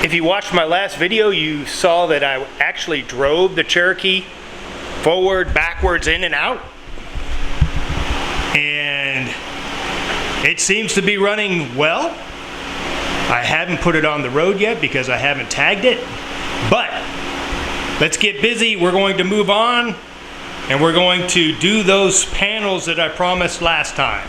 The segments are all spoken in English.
If you watched my last video, you saw that I actually drove the Cherokee forward, backwards, in and out. And it seems to be running well. I haven't put it on the road yet because I haven't tagged it. But let's get busy. We're going to move on and we're going to do those panels that I promised last time.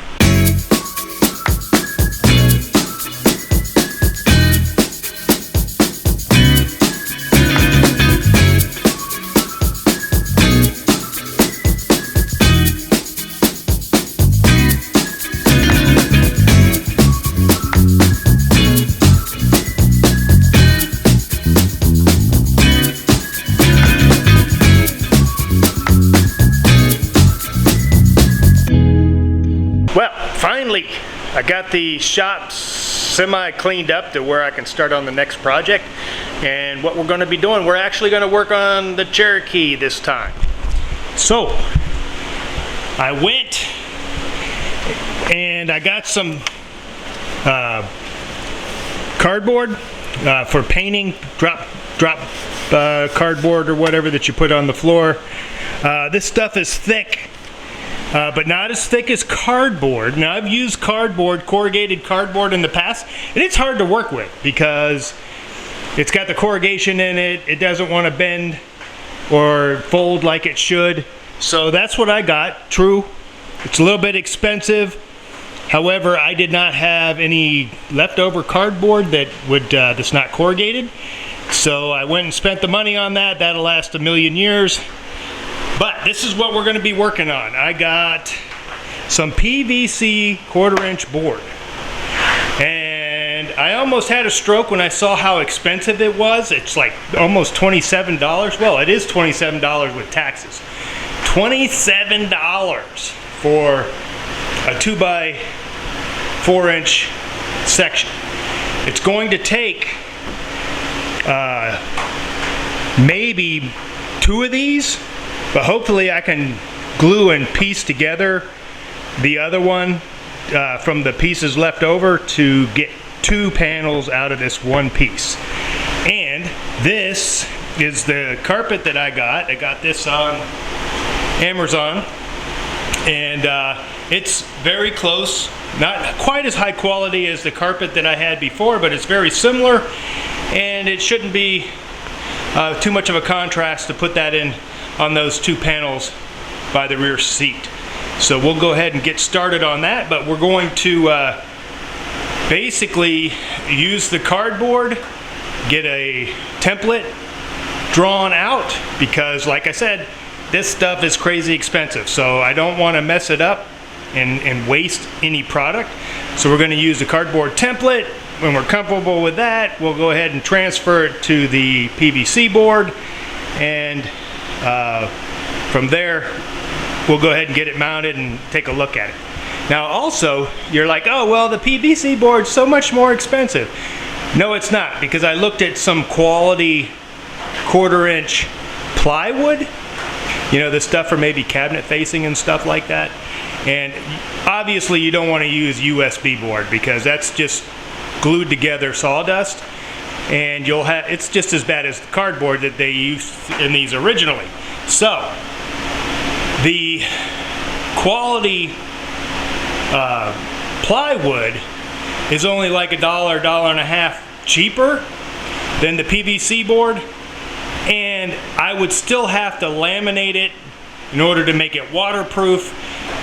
Well, finally, I got the shop semi cleaned up to where I can start on the next project. And what we're going to be doing, we're actually going to work on the Cherokee this time. So, I went and I got some cardboard for painting, drop cardboard or whatever that you put on the floor. This stuff is thick. But not as thick as cardboard. Now, I've used cardboard, corrugated cardboard in the past, and it's hard to work with because it's got the corrugation in it. It doesn't want to bend or fold like it should. So that's what I got. True, it's a little bit expensive. However, I did not have any leftover cardboard that's not corrugated. So I went and spent the money on that. That'll last a million years. But this is what we're going to be working on. I got some PVC 1/4-inch board. And I almost had a stroke when I saw how expensive it was. It's like almost $27. Well, it is $27 with taxes. $27 for a 2x4-inch section. It's going to take maybe 2 of these. But hopefully I can glue and piece together the other one from the pieces left over to get 2 panels out of this one piece. And this is the carpet that I got. I got this on Amazon. And it's very close. Not quite as high quality as the carpet that I had before, but it's very similar. And it shouldn't be too much of a contrast to put that in on those 2 panels by the rear seat. So we'll go ahead and get started on that, but we're going to basically use the cardboard, get a template drawn out, because like I said, this stuff is crazy expensive, so I don't want to mess it up and waste any product. So we're going to use the cardboard template. When we're comfortable with that, we'll go ahead and transfer it to the PVC board, and from there we'll go ahead and get it mounted and take a look at it. Now also, you're like, oh well, the PVC board's so much more expensive. No, it's not, because I looked at some quality 1/4-inch plywood, you know, the stuff for maybe cabinet facing and stuff like that. And obviously you don't want to use USB board because that's just glued together sawdust. And you'll have, it's just as bad as the cardboard that they used in these originally. So the quality plywood is only like $1, $1.50 cheaper than the PVC board, and I would still have to laminate it in order to make it waterproof.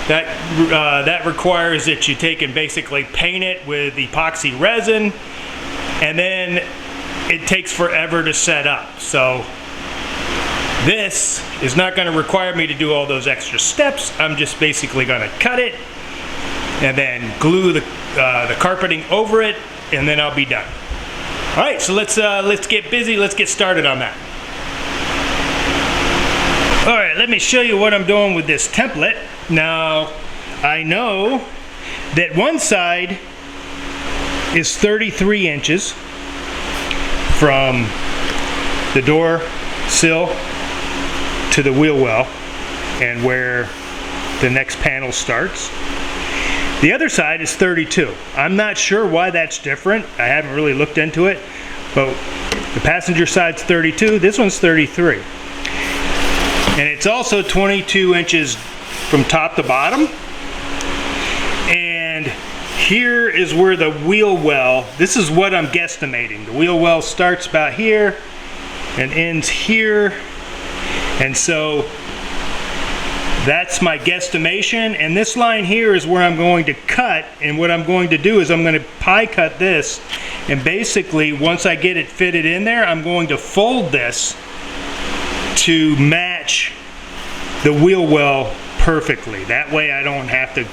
That requires that you take and basically paint it with epoxy resin, and then it takes forever to set up. So this is not going to require me to do all those extra steps. I'm just basically going to cut it and then glue the carpeting over it, and then I'll be done. All right, so let's get busy. Let's get started on that. All right, let me show you what I'm doing with this template. Now, I know that one side is 33 inches from the door sill to the wheel well and where the next panel starts. The other side is 32. I'm not sure why that's different. I haven't really looked into it, but the passenger side's 32, this one's 33. And it's also 22 inches from top to bottom. And here is where the wheel well, this is what I'm guesstimating. The wheel well starts about here and ends here. And so that's my guesstimation. And this line here is where I'm going to cut. And what I'm going to do is I'm going to pie cut this. And basically, once I get it fitted in there, I'm going to fold this to match the wheel well perfectly. That way I don't have to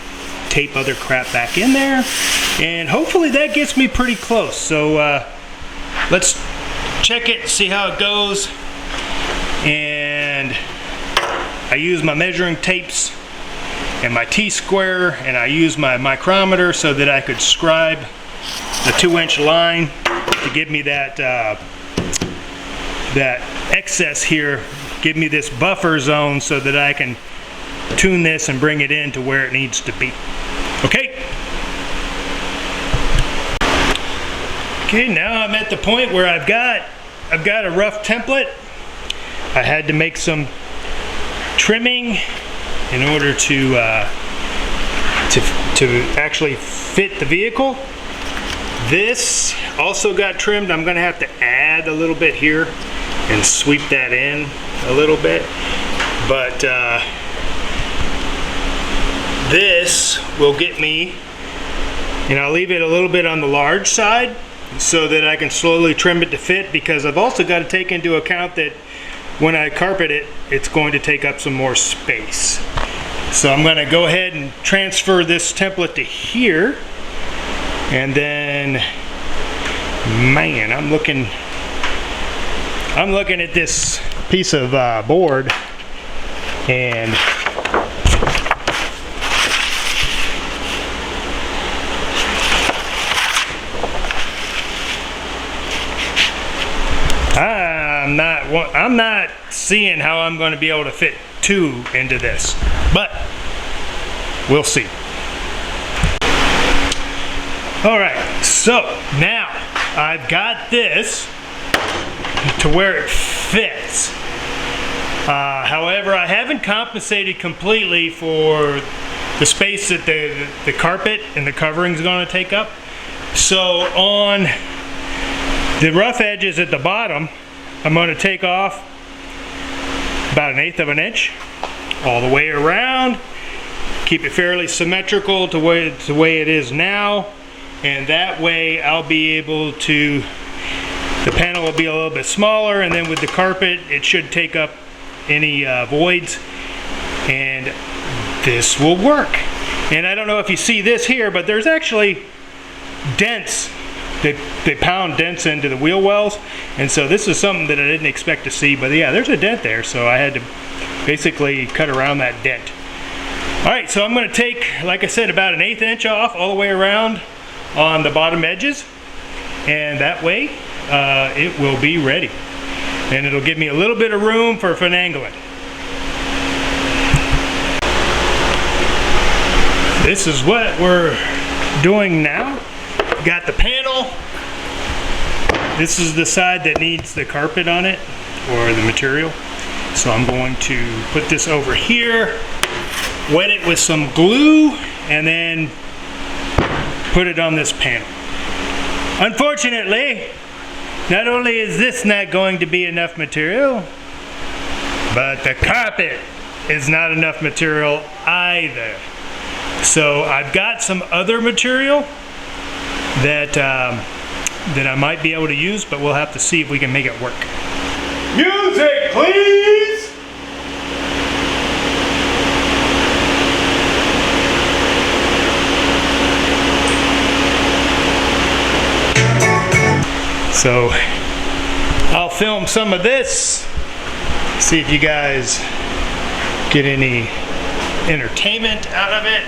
tape other crap back in there. And hopefully that gets me pretty close. So let's check it, see how it goes. And I use my measuring tapes and my T-square, and I use my micrometer so that I could scribe the 2-inch line to give me that that excess here, give me this buffer zone so that I can tune this and bring it in to where it needs to be. Okay. Okay, now I'm at the point where I've got a rough template. I had to make some trimming in order to actually fit the vehicle. This also got trimmed. I'm going to have to add a little bit here and sweep that in a little bit. But this will get me, and I'll leave it a little bit on the large side so that I can slowly trim it to fit, because I've also got to take into account that when I carpet it, it's going to take up some more space. So I'm going to go ahead and transfer this template to here. And then, man, I'm looking at this piece of board, and I'm not seeing how I'm going to be able to fit 2 into this, but we'll see. All right, so now I've got this to where it fits. However, I haven't compensated completely for the space that the carpet and the covering is going to take up. So on the rough edges at the bottom, I'm going to take off about 1/8 of an inch all the way around. Keep it fairly symmetrical to the way it is now. And that way I'll be able to, the panel will be a little bit smaller, and then with the carpet it should take up any voids, and this will work. And I don't know if you see this here, but there's actually dents. They pound dents into the wheel wells, and so this is something that I didn't expect to see, but yeah, there's a dent there, so I had to basically cut around that dent. Alright, so I'm going to take, like I said, about 1/8 inch off all the way around on the bottom edges, and that way it will be ready, and it'll give me a little bit of room for finagling. This is what we're doing now. Got the panel. This is the side that needs the carpet on it, or the material, so I'm going to put this over here, wet it with some glue, and then put it on this panel. Unfortunately, not only is this not going to be enough material, but the carpet is not enough material either. So I've got some other material that I might be able to use, but we'll have to see if we can make it work. Music, please! So I'll film some of this, see if you guys get any entertainment out of it.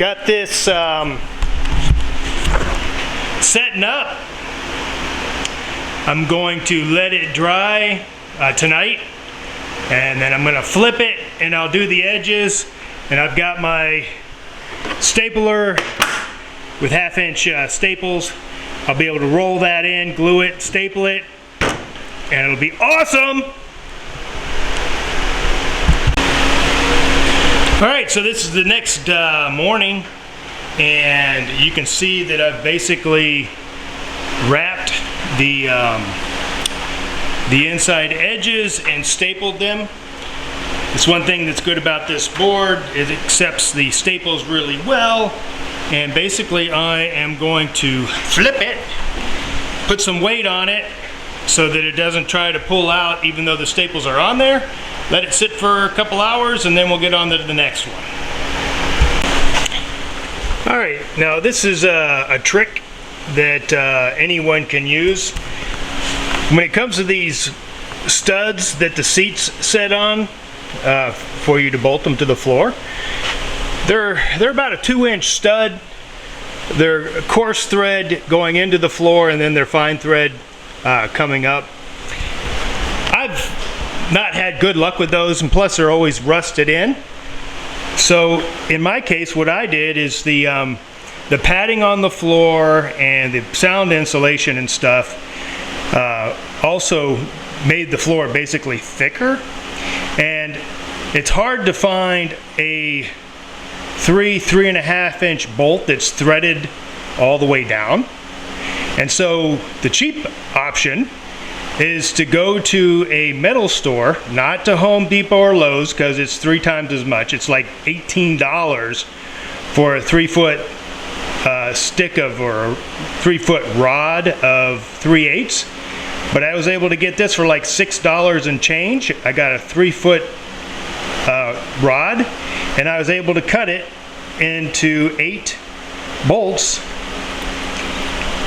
got this setting up. I'm going to let it dry tonight, and then I'm going to flip it and I'll do the edges. And I've got my stapler with 1/2-inch staples. I'll be able to roll that in, glue it, staple it, and it'll be awesome. Alright, so this is the next morning, and you can see that I've basically wrapped the inside edges and stapled them. It's one thing that's good about this board, it accepts the staples really well, and basically I am going to flip it, put some weight on it so that it doesn't try to pull out even though the staples are on there. Let it sit for a couple hours and then we'll get on to the next one. Alright, now this is a trick that anyone can use. When it comes to these studs that the seats set on for you to bolt them to the floor, they're about a 2-inch stud. They're coarse thread going into the floor, and then they're fine thread coming up. I've not had good luck with those, and plus they're always rusted in. So in my case, what I did is the padding on the floor and the sound insulation and stuff also made the floor basically thicker, and it's hard to find a 3.5-inch bolt that's threaded all the way down. And so the cheap option is to go to a metal store, not to Home Depot or Lowe's, because it's 3 times as much. It's like $18 for a 3-foot stick of, or a 3-foot rod of 3/8. But I was able to get this for like $6 and change. I got a 3-foot rod, and I was able to cut it into 8 bolts,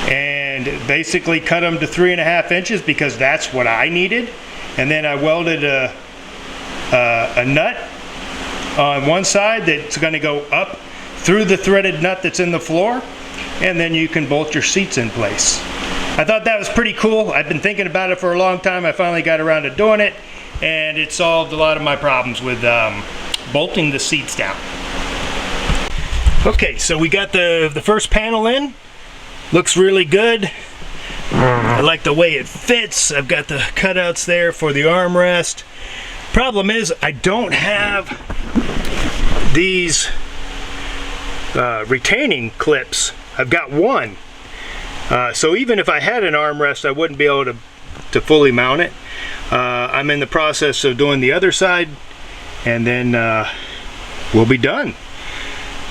and basically cut them to 3.5 inches because that's what I needed. And then I welded a nut on one side that's going to go up through the threaded nut that's in the floor, and then you can bolt your seats in place. I thought that was pretty cool. I've been thinking about it for a long time. I finally got around to doing it, and it solved a lot of my problems with bolting the seats down. Okay, so we got the first panel in. Looks really good. I like the way it fits. I've got the cutouts there for the armrest. Problem is, I don't have these retaining clips. I've got one. So even if I had an armrest, I wouldn't be able to fully mount it. I'm in the process of doing the other side, and then we'll be done,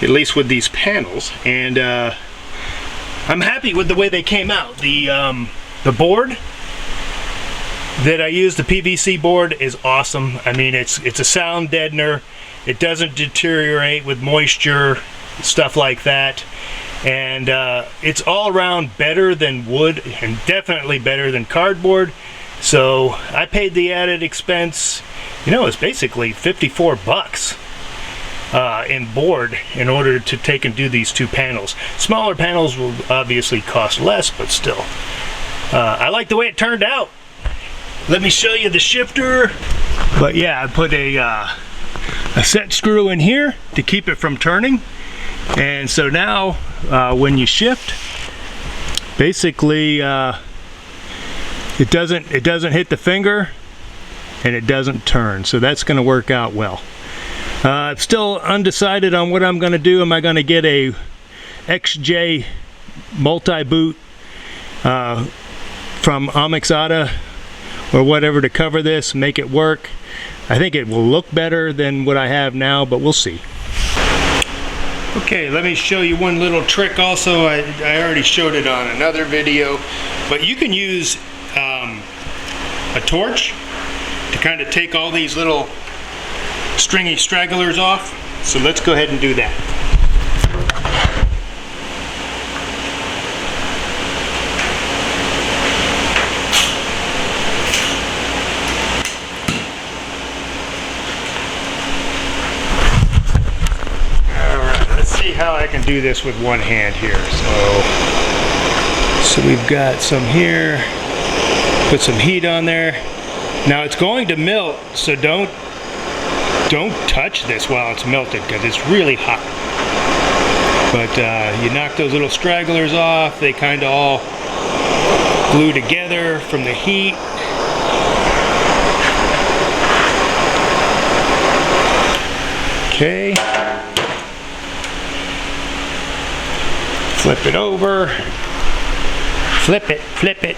at least with these panels. And I'm happy with the way they came out. The board that I use, the PVC board, is awesome. I mean, it's a sound deadener. It doesn't deteriorate with moisture, stuff like that. And it's all around better than wood, and definitely better than cardboard. So I paid the added expense. You know, it's basically 54 bucks in board in order to take and do these 2 panels. Smaller panels will obviously cost less, but still. I like the way it turned out. Let me show you the shifter. But yeah, I put a set screw in here to keep it from turning. And so now when you shift, basically it doesn't hit the finger, and it doesn't turn. So that's going to work out well. I'm still undecided on what I'm going to do. Am I going to get a XJ multi-boot from Amixata or whatever to cover this, make it work? I think it will look better than what I have now, but we'll see. Okay, let me show you one little trick also. I already showed it on another video, but you can use a torch to kind of take all these little stringy stragglers off. So let's go ahead and do that. Alright, let's see how and do this with one hand here. So we've got some here. Put some heat on there. Now it's going to melt, so don't touch this while it's melted because it's really hot. But you knock those little stragglers off. They kind of all glue together from the heat. Okay. Flip it over. Flip it, flip it.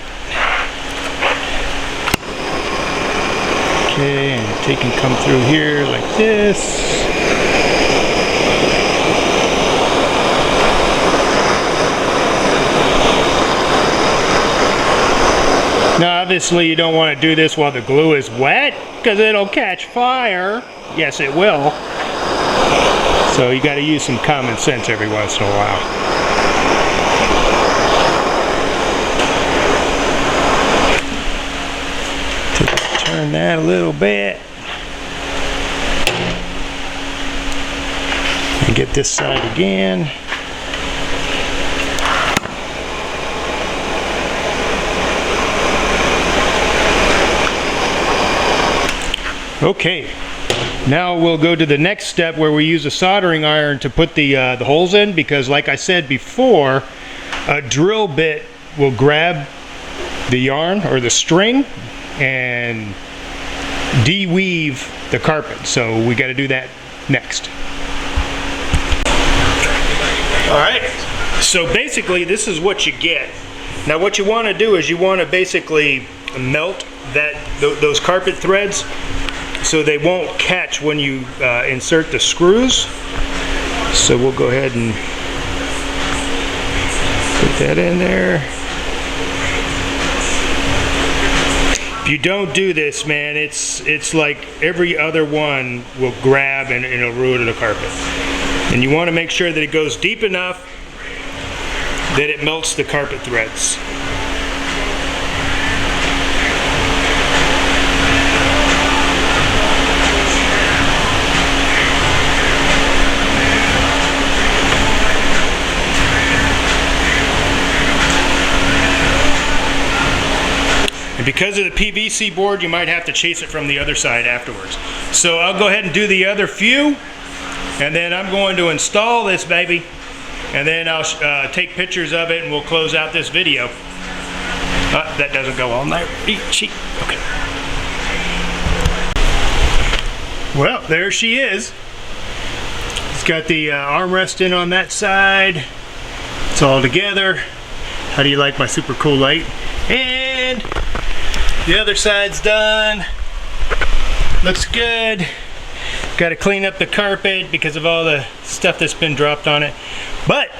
Okay, and take and come through here like this. Now obviously you don't want to do this while the glue is wet because it'll catch fire. Yes, it will. So you got to use some common sense every once in a while. Turn that a little bit. And get this side again. Okay, now we'll go to the next step where we use a soldering iron to put the holes in, because like I said before, a drill bit will grab the yarn or the string and de-weave the carpet. So we got to do that next. Alright, so basically this is what you get. Now what you want to do is you want to basically melt those carpet threads so they won't catch when you insert the screws. So we'll go ahead and put that in there. If you don't do this, man, it's like every other one will grab and it'll ruin the carpet. And you want to make sure that it goes deep enough that it melts the carpet threads. And because of the PVC board, you might have to chase it from the other side afterwards. So I'll go ahead and do the other few, and then I'm going to install this baby, and then I'll take pictures of it and we'll close out this video. That doesn't go on there. Okay. Well, there she is. It's got the armrest in on that side. It's all together. How do you like my super cool light? And the other side's done. Looks good. Got to clean up the carpet because of all the stuff that's been dropped on it. But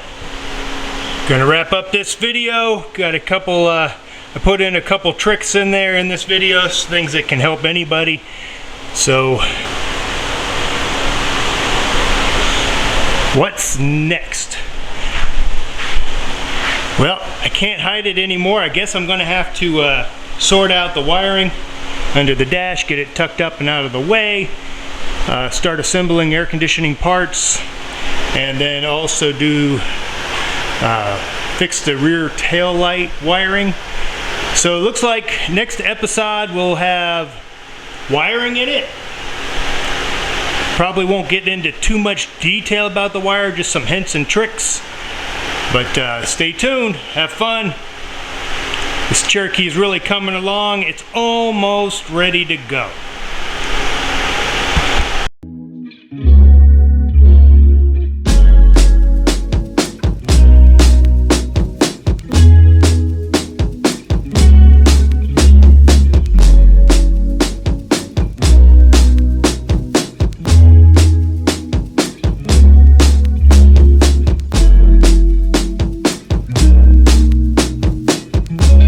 gonna wrap up this video. Got a couple I put in a couple tricks in there in this video, things that can help anybody. So what's next? Well, I can't hide it anymore. I guess I'm gonna have to sort out the wiring under the dash, get it tucked up and out of the way, start assembling air conditioning parts, and then also do fix the rear tail light wiring. So it looks like next episode we'll have wiring in it. Probably won't get into too much detail about the wire, just some hints and tricks. But stay tuned, have fun. This Cherokee is really coming along. It's almost ready to go.